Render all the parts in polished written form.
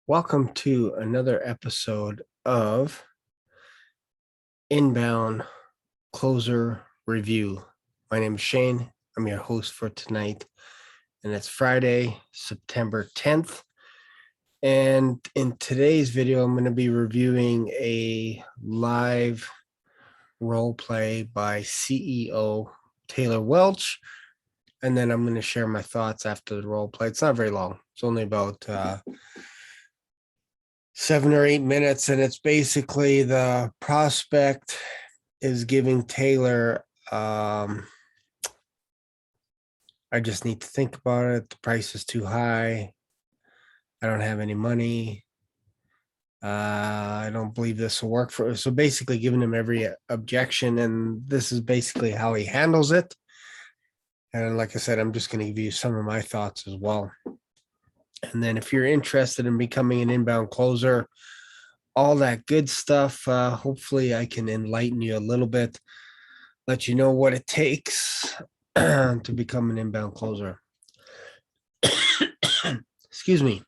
Welcome to another episode of Inbound Closer Review. My name is Shane. I'm your host for tonight, and it's Friday, September 10th. And in today's video, I'm going to be reviewing a live role play by CEO Taylor Welch. And then I'm going to share my thoughts after the role play. It's not very long. It's only about 7 or 8 minutes, and it's basically the prospect is giving Taylor, I just need to think about it. The price is too high. I don't have any money. I don't believe this will work for us. So basically giving him every objection, and this is basically how he handles it. And like I said, I'm just going to give you some of my thoughts as well. And then if you're interested in becoming an inbound closer, all that good stuff, hopefully I can enlighten you a little bit, let you know what it takes to become an inbound closer. Excuse me.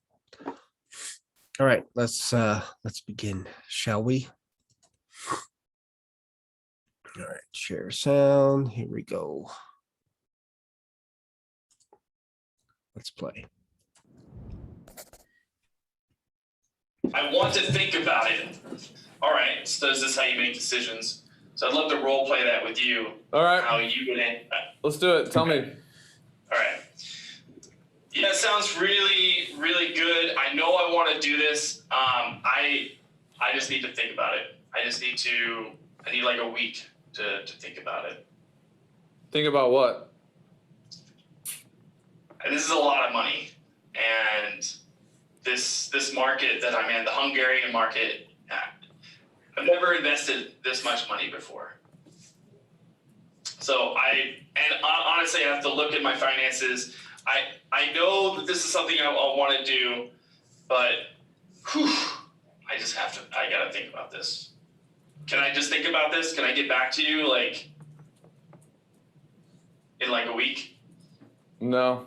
All right, let's begin, shall we? All right, share sound. Here we go. Let's play. I want to think about it. All right, so is this how you make decisions? So I'd love to role play that with you. All right. How you would. Let's do it. Tell me. All right. Yeah, it sounds really, really good. I know I want to do this. I just need to think about it. I need like a week to think about it. Think about what? And this is a lot of money. And this market that I'm in, the Hungarian market, I've never invested this much money before. So honestly, I have to look at my finances. I know that this is something I'll want to do, but I gotta think about this. Can I just think about this? Can I get back to you in like a week? No.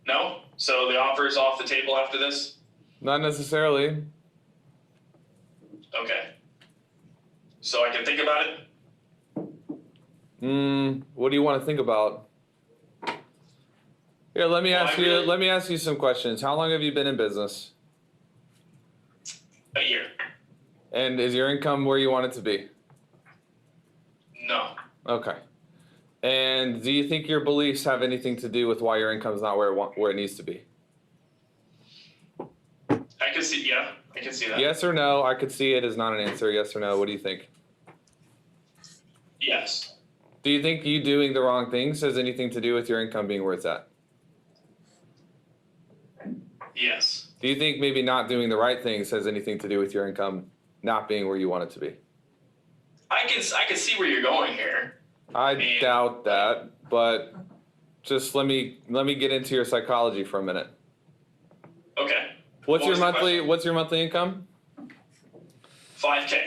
No? So the offer is off the table after this? Not necessarily. Okay. So I can think about it? What do you want to think about? Here, let me ask you some questions. How long have you been in business? A year. And is your income where you want it to be? No. Okay. And do you think your beliefs have anything to do with why your income is not where it needs to be? I can see that. Yes or no? I could see it as not an answer. Yes or no? What do you think? Yes. Do you think you doing the wrong things has anything to do with your income being where it's at? Yes. Do you think maybe not doing the right things has anything to do with your income not being where you want it to be? I can see where you're going here. I doubt that, but just let me get into your psychology for a minute. Okay. What's your monthly income? $5K.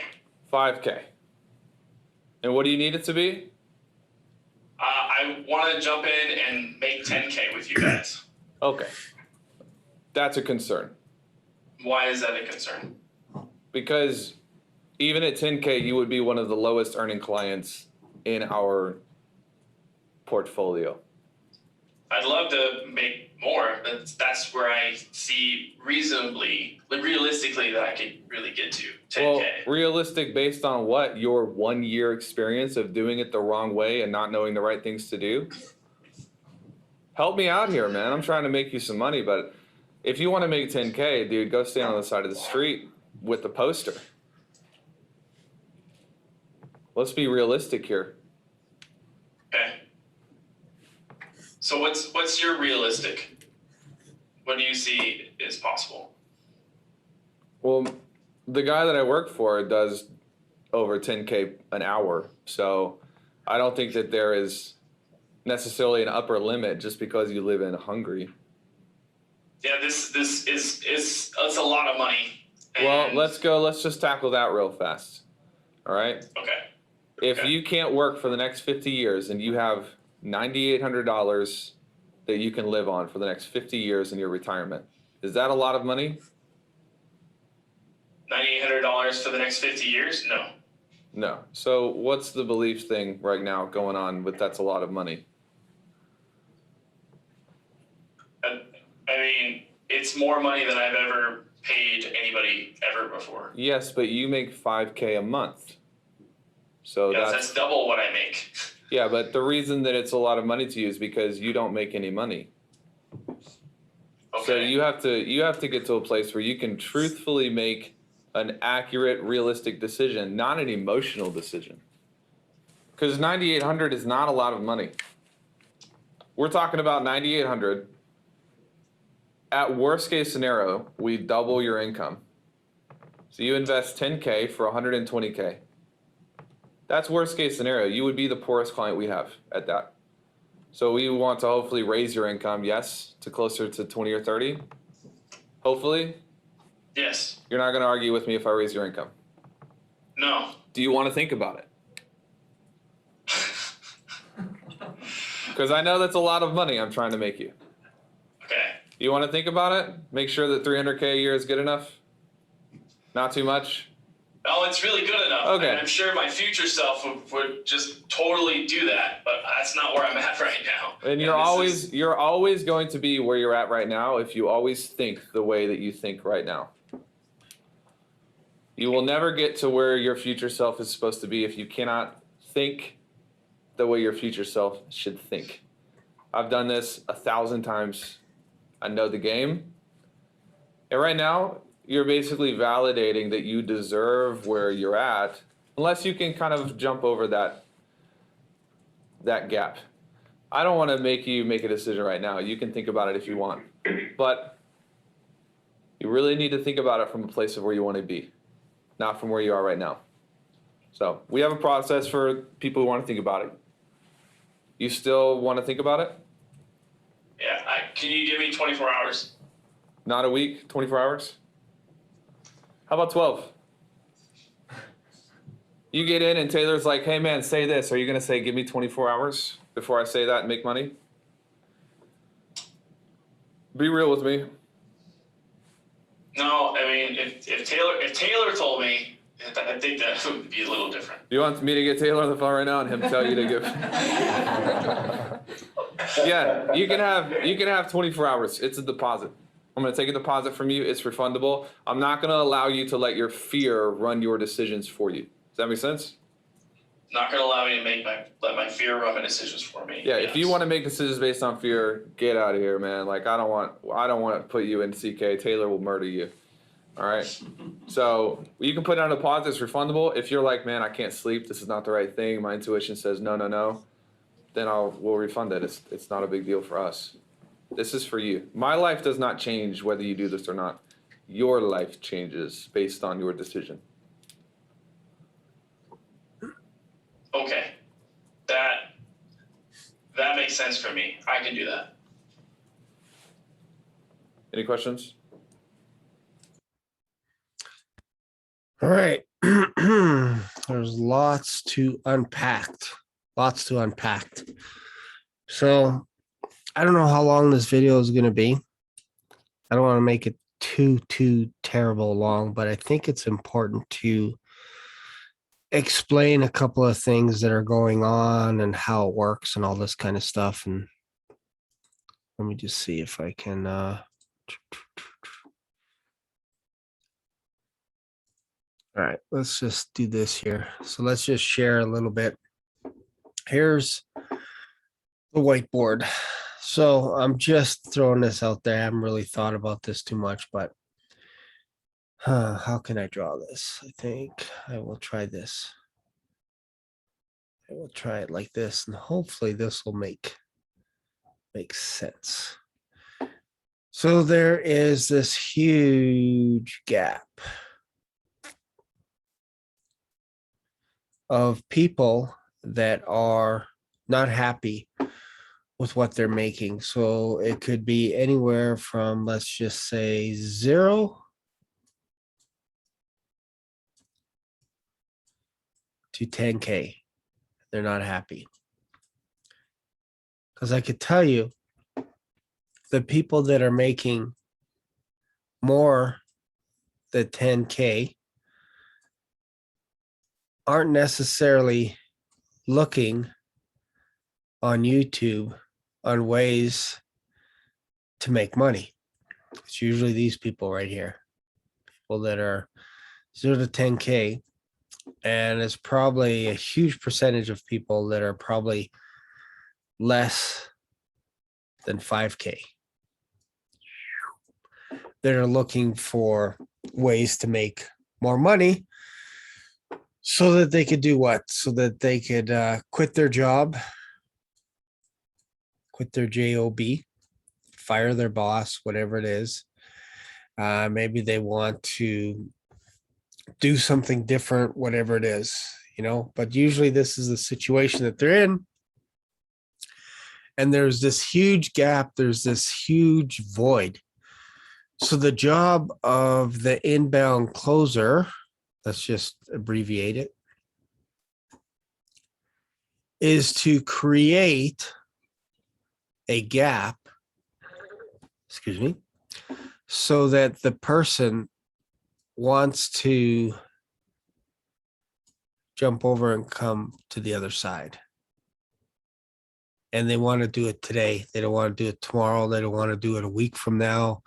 $5K. And what do you need it to be? I want to jump in and make $10K with you guys. Okay. That's a concern. Why is that a concern? Because even at $10K, you would be one of the lowest earning clients in our portfolio. I'd love to make more, but that's where I see realistically that I could really get to 10K. Well, realistic based on what? Your 1 year experience of doing it the wrong way and not knowing the right things to do? Help me out here, man. I'm trying to make you some money, but if you want to make 10K, dude, go stand on the side of the street with the poster. Let's be realistic here. Okay. So what's your realistic? What do you see is possible? Well, the guy that I work for does over 10K an hour, so I don't think that there is necessarily an upper limit just because you live in Hungary. Yeah, this is it's a lot of money. Well, let's just tackle that real fast. All right? Okay. If you can't work for the next 50 years and you have $9,800 that you can live on for the next 50 years in your retirement, is that a lot of money? $9,800 for the next 50 years? No. No. So what's the belief thing right now going on with that's a lot of money? I mean, it's more money than I've ever paid anybody ever before. Yes, but you make $5K a month. So Yes, that's double what I make. Yeah, but the reason that it's a lot of money to you is because you don't make any money. Okay. So you have to get to a place where you can truthfully make an accurate, realistic decision, not an emotional decision. Because 9,800 is not a lot of money. We're talking about 9,800. At worst case scenario, we double your income. So you invest 10K for 120K. That's worst case scenario. You would be the poorest client we have at that. So we want to hopefully raise your income, yes, to closer to 20 or 30. Hopefully. Yes. You're not going to argue with me if I raise your income. No. Do you want to think about it? Because I know that's a lot of money I'm trying to make you. Okay. You want to think about it? Make sure that 300K a year is good enough? Not too much? Oh, it's really good enough. Okay. And I'm sure my future self would just totally do that, but that's not where I'm at right now. And you're always going to be where you're at right now if you always think the way that you think right now. You will never get to where your future self is supposed to be if you cannot think the way your future self should think. I've done this 1,000 times. I know the game. And right now, you're basically validating that you deserve where you're at, unless you can kind of jump over that gap. I don't want to make you make a decision right now. You can think about it if you want. But you really need to think about it from a place of where you want to be, not from where you are right now. So we have a process for people who want to think about it. You still want to think about it? Yeah. Can you give me 24 hours? Not a week, 24 hours? How about 12? You get in and Taylor's like, hey man, say this. Are you going to say, give me 24 hours before I say that and make money? Be real with me. No, I mean, if Taylor told me, I think that would be a little different. You want me to get Taylor on the phone right now and him tell you to give? Yeah, you can have 24 hours. It's a deposit. I'm going to take a deposit from you. It's refundable. I'm not going to allow you to let your fear run your decisions for you. Does that make sense? Not going to allow me to let my fear run my decisions for me. Yeah, yes. If you want to make decisions based on fear, get out of here, man. Like I don't want to put you in CK. Taylor will murder you. All right. So you can put down a deposit. It's refundable. If you're like, man, I can't sleep. This is not the right thing. My intuition says no. Then we'll refund it. It's not a big deal for us. This is for you. My life does not change whether you do this or not. Your life changes based on your decision. Okay. That makes sense for me. I can do that. Any questions? All right. There's lots to unpack. So I don't know how long this video is going to be. I don't want to make it too terrible long, but I think it's important to explain a couple of things that are going on and how it works and all this kind of stuff. And let me just see if I can all right, let's just do this here. So let's just share a little bit. Here's the whiteboard. So I'm just throwing this out there. I haven't really thought about this too much, but how can I draw this? I think I will try this. I will try it like this, and hopefully this will make sense. So there is this huge gap of people that are not happy with what they're making. So it could be anywhere from, let's just say 0 to 10K. They're not happy. Because I could tell you, the people that are making more than 10K aren't necessarily looking on YouTube on ways to make money. It's usually these people right here, people that are 0 to 10K. And it's probably a huge percentage of people that are probably less than 5K that are looking for ways to make more money so that they could do what? So that they could quit their job, quit their job, fire their boss, whatever it is. Maybe they want to do something different, whatever it is, but usually this is the situation that they're in. And there's this huge gap, there's this huge void. So the job of the inbound closer, let's just abbreviate it, is to create a gap, so that the person wants to jump over and come to the other side. And they want to do it today. They don't want to do it tomorrow. They don't want to do it a week from now,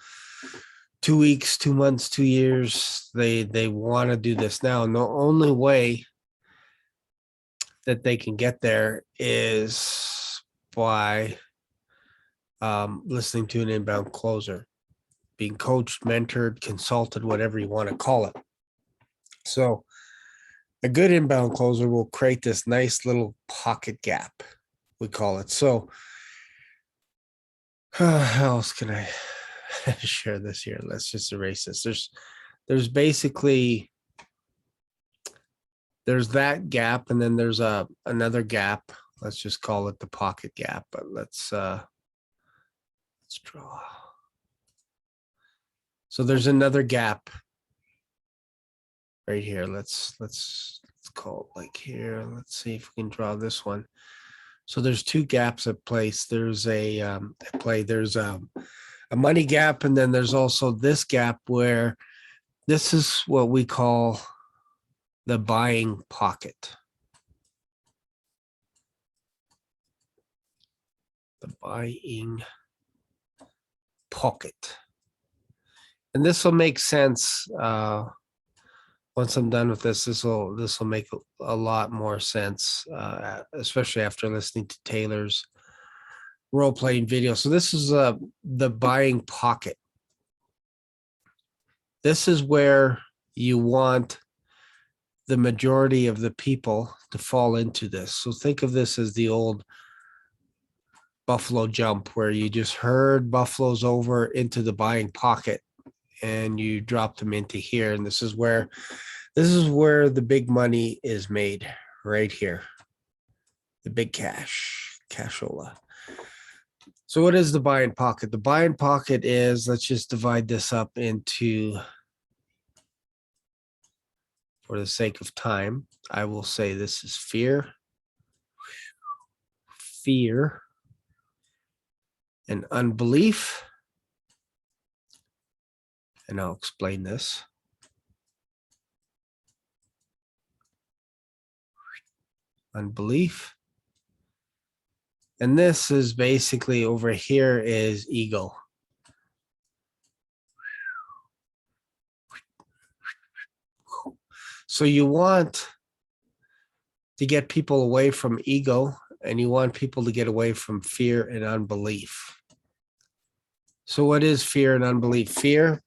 2 weeks, 2 months, 2 years. They want to do this now. And the only way that they can get there is by listening to an inbound closer, being coached, mentored, consulted, whatever you want to call it. So a good inbound closer will create this nice little pocket gap, we call it. So how else can I share this here? Let's just erase this. There's basically, there's that gap, and then there's another gap. Let's just call it the pocket gap, but let's draw. So there's another gap right here. Let's call it like here. Let's see if we can draw this one. So there's two gaps at place. There's there's a money gap, and then there's also this gap where this is what we call the buying pocket. The buying pocket. And this will make sense once I'm done with this. This will make a lot more sense, especially after listening to Taylor's role-playing video. So this is the buying pocket. This is where you want the majority of the people to fall into this. So think of this as the old buffalo jump, where you just herd buffaloes over into the buying pocket and you drop them into here. And this is where the big money is made, right here. The big cashola. So what is the buying pocket? The buying pocket is, let's just divide this up into, for the sake of time, I will say this is fear, and unbelief. And I'll explain this. Unbelief. And this is basically over here is ego. So you want to get people away from ego, and you want people to get away from fear and unbelief. So what is fear and unbelief? Fear,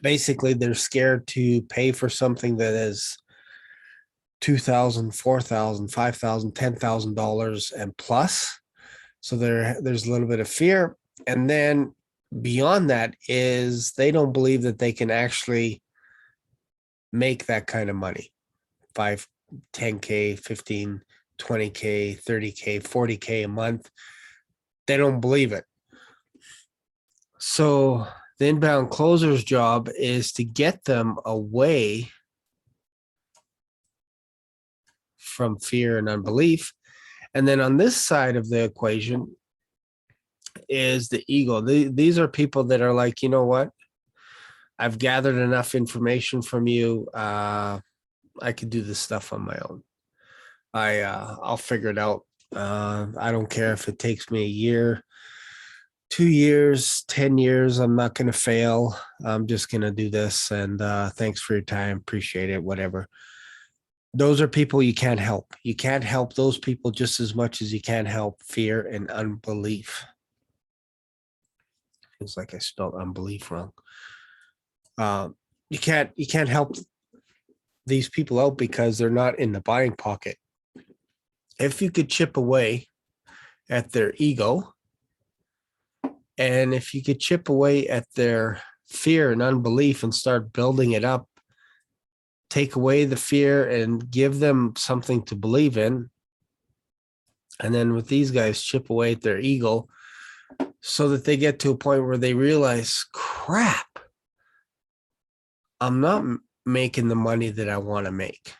basically they're scared to pay for something that is $2,000, $4,000, $5,000, $10,000 and plus. So there's a little bit of fear. And then beyond that is they don't believe that they can actually make that kind of money. 5, 10K, 15, 20K, 30K, 40K a month. They don't believe it. So the inbound closer's job is to get them away from fear and unbelief. And then on this side of the equation is the ego. These are people that are like, you know what? I've gathered enough information from you. I could do this stuff on my own. I'll figure it out. I don't care if it takes me a year, 2 years, 10 years. I'm not going to fail. I'm just going to do this. And thanks for your time. Appreciate it. Whatever. Those are people you can't help. You can't help those people just as much as you can't help fear and unbelief. It's like I spelled unbelief wrong. You can't help these people out because they're not in the buying pocket. If you could chip away at their ego, and if you could chip away at their fear and unbelief and start building it up, take away the fear and give them something to believe in. And then with these guys, chip away at their ego so that they get to a point where they realize, crap, I'm not making the money that I want to make.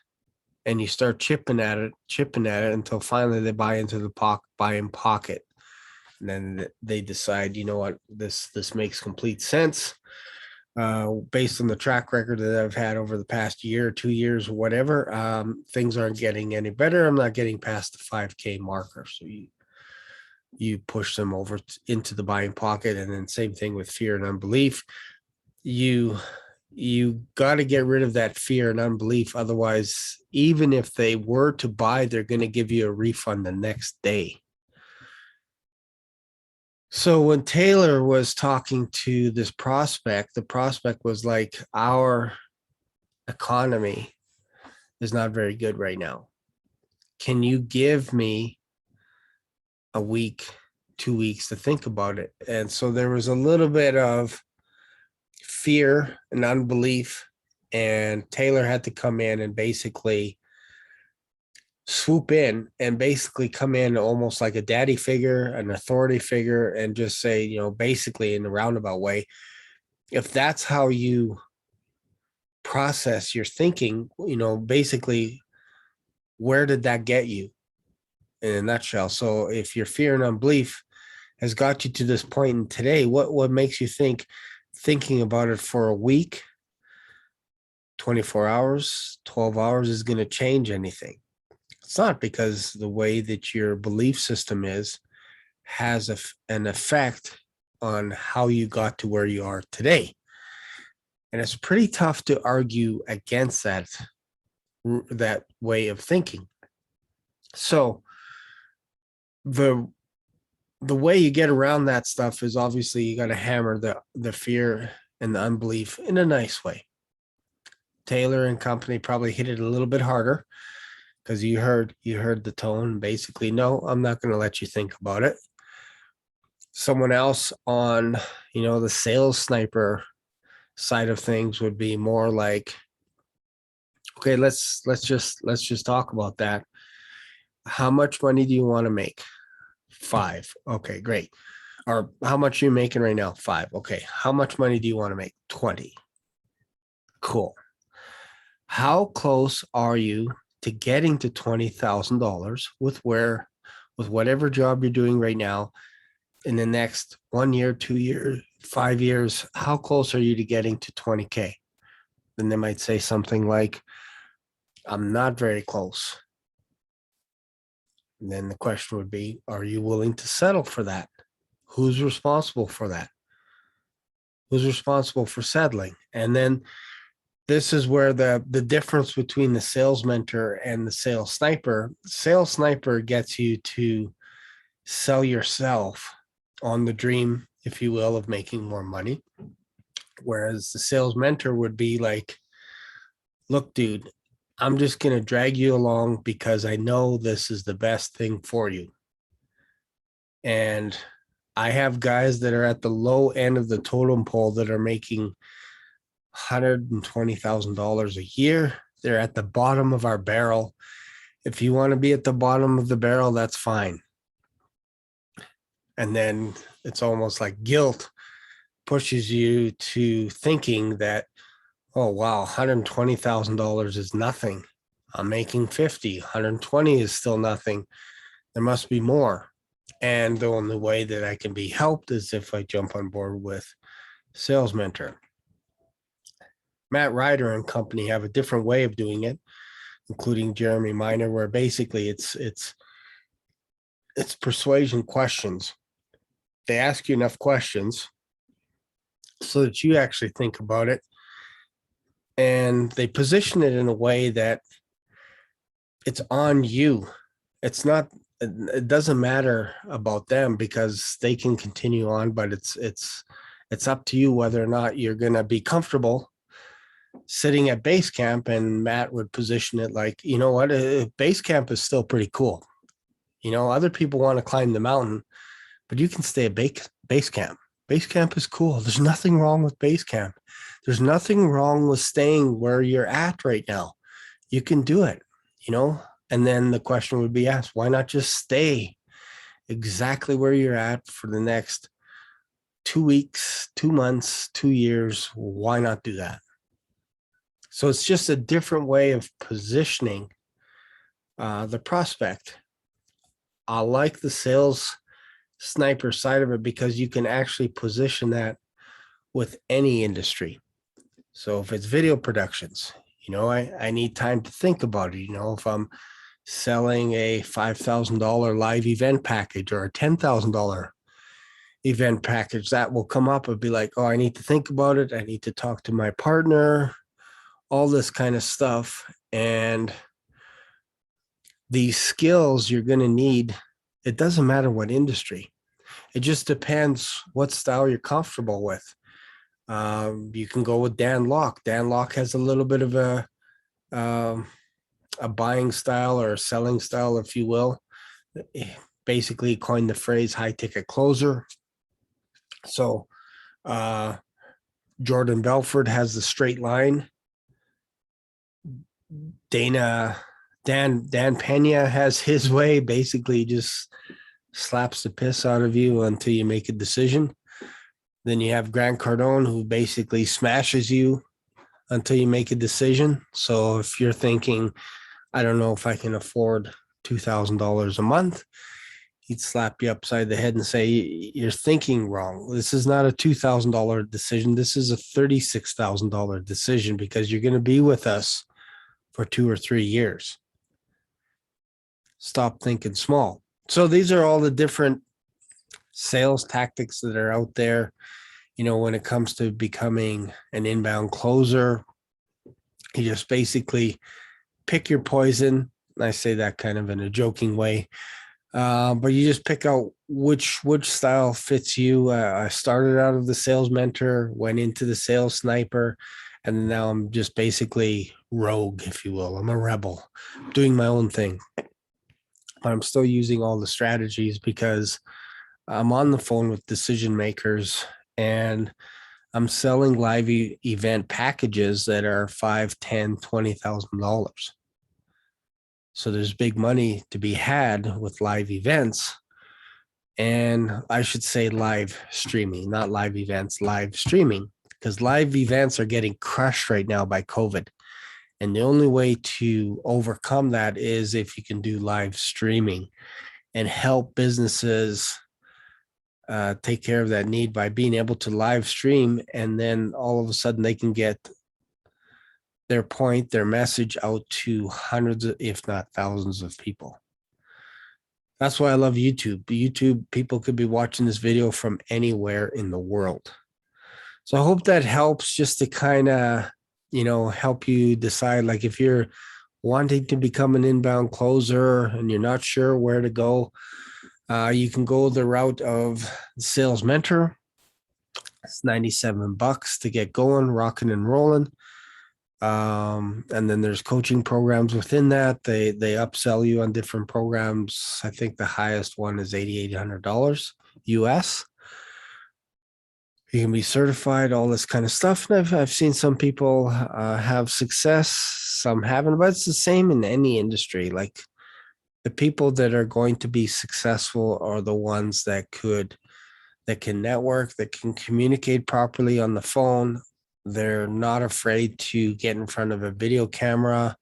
And you start chipping at it until finally they buy into the buying pocket. And then they decide, you know what, this makes complete sense. Based on the track record that I've had over the past year, 2 years, whatever, things aren't getting any better. I'm not getting past the 5K marker. So you push them over into the buying pocket. And then same thing with fear and unbelief. You got to get rid of that fear and unbelief. Otherwise, even if they were to buy, they're going to give you a refund the next day. So when Taylor was talking to this prospect, the prospect was like, our economy is not very good right now. Can you give me a week, 2 weeks to think about it? And so there was a little bit of fear and unbelief, and Taylor had to come in and basically swoop in and basically come in almost like a daddy figure, an authority figure, and just say, you know, basically in a roundabout way, if that's how you process your thinking, you know, basically, where did that get you in a nutshell? So if your fear and unbelief has got you to this point in today, what makes you think thinking about it for a week, 24 hours, 12 hours is going to change anything? It's not, because the way that your belief system has an effect on how you got to where you are today. And it's pretty tough to argue against that way of thinking. So the way you get around that stuff is obviously you got to hammer the fear and the unbelief in a nice way. Taylor and company probably hit it a little bit harder, because you heard the tone. Basically, no, I'm not going to let you think about it. Someone else on, you know, the sales sniper side of things would be more like, okay, let's just talk about that. How much money do you want to make? 5. Okay, great. Or how much are you making right now? 5. Okay. How much money do you want to make? 20. Cool. How close are you to getting to $20,000 with whatever job you're doing right now in the next 1 year, 2 years, 5 years? How close are you to getting to 20K? Then they might say something like, I'm not very close. And then the question would be, are you willing to settle for that? Who's responsible for that? Who's responsible for settling? And then this is where the difference between the sales mentor and the sales sniper gets you to sell yourself on the dream, if you will, of making more money. Whereas the sales mentor would be like, look, dude, I'm just going to drag you along because I know this is the best thing for you. And I have guys that are at the low end of the totem pole that are making $120,000 a year. They're at the bottom of our barrel. If you want to be at the bottom of the barrel, that's fine. And then it's almost like guilt pushes you to thinking that, oh, wow, $120,000 is nothing. I'm making 50, 120 is still nothing. There must be more. And the only way that I can be helped is if I jump on board with Sales Mentor. Matt Ryder and company have a different way of doing it. including Jeremy Miner, where basically it's persuasion questions. They ask you enough questions so that you actually think about it, and they position it in a way that it's on you. It's not, it doesn't matter about them because they can continue on, but it's up to you whether or not you're going to be comfortable sitting at base camp. And Matt would position it like, you know what, base camp is still pretty cool. You know, other people want to climb the mountain, but you can stay at base camp. Base camp is cool. There's nothing wrong with base camp. There's nothing wrong with staying where you're at right now. You can do it, you know? And then the question would be asked, why not just stay exactly where you're at for the next 2 weeks, 2 months, 2 years? Why not do that? So it's just a different way of positioning the prospect. I like the sales sniper side of it because you can actually position that with any industry. So if it's video productions, you know, I need time to think about it. You know, if I'm selling a $5,000 live event package or a $10,000 event package, that will come up and be like, oh, I need to think about it. I need to talk to my partner, all this kind of stuff. And these skills you're going to need, it doesn't matter what industry. It just depends what style you're comfortable with. You can go with Dan Lok. Dan Lok has a little bit of a buying style or a selling style, if you will. Basically coined the phrase high ticket closer. So Jordan Belfort has the straight line. Dan Pena has his way, basically just slaps the piss out of you until you make a decision. Then you have Grant Cardone, who basically smashes you until you make a decision. So if you're thinking, I don't know if I can afford $2,000 a month, he'd slap you upside the head and say, you're thinking wrong. This is not a $2,000 decision. This is a $36,000 decision because you're going to be with us for 2 or 3 years. Stop thinking small. So these are all the different sales tactics that are out there. You know, when it comes to becoming an inbound closer, you just basically pick your poison. I say that kind of in a joking way, but you just pick out which style fits you. I started out of the sales mentor, went into the sales sniper, and now I'm just basically rogue, if you will. I'm a rebel, doing my own thing. But I'm still using all the strategies because I'm on the phone with decision makers and I'm selling live event packages that are $5,000, $10,000, $20,000. So there's big money to be had with live events. And I should say live streaming, not live events, live streaming, because live events are getting crushed right now by COVID. And the only way to overcome that is if you can do live streaming and help businesses take care of that need by being able to live stream. And then all of a sudden they can get their point, their message out to hundreds, if not thousands of people. That's why I love YouTube. YouTube, people could be watching this video from anywhere in the world. So I hope that helps just to kind of, you know, help you decide, like if you're wanting to become an inbound closer and you're not sure where to go, you can go the route of the sales mentor. It's $97 to get going, rocking and rolling. And then there's coaching programs within that. They upsell you on different programs. I think the highest one is $8,800 US. You can be certified, all this kind of stuff. And I've seen some people have success, some haven't, but it's the same in any industry. Like the people that are going to be successful are the ones that can network, that can communicate properly on the phone. They're not afraid to get in front of a video camera.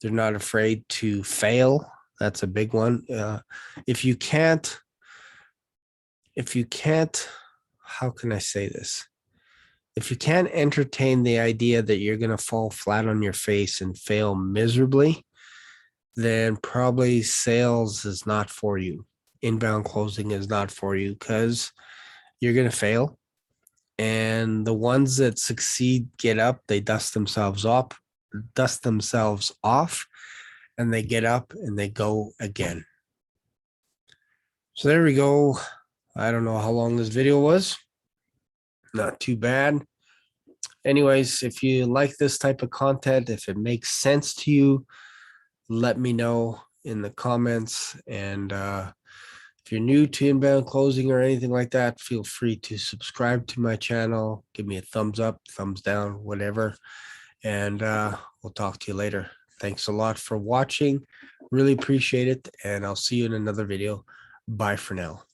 They're not afraid to fail. That's a big one. If you can't, how can I say this? If you can't entertain the idea that you're going to fall flat on your face and fail miserably, then probably sales is not for you. Inbound closing is not for you because you're going to fail. And the ones that succeed get up, they dust themselves off, and they get up and they go again. So there we go. I don't know how long this video was. Not too bad. Anyways, if you like this type of content, if it makes sense to you, let me know in the comments. And if you're new to inbound closing or anything like that, feel free to subscribe to my channel. Give me a thumbs up, thumbs down, whatever. And we'll talk to you later. Thanks a lot for watching. Really appreciate it. And I'll see you in another video. Bye for now.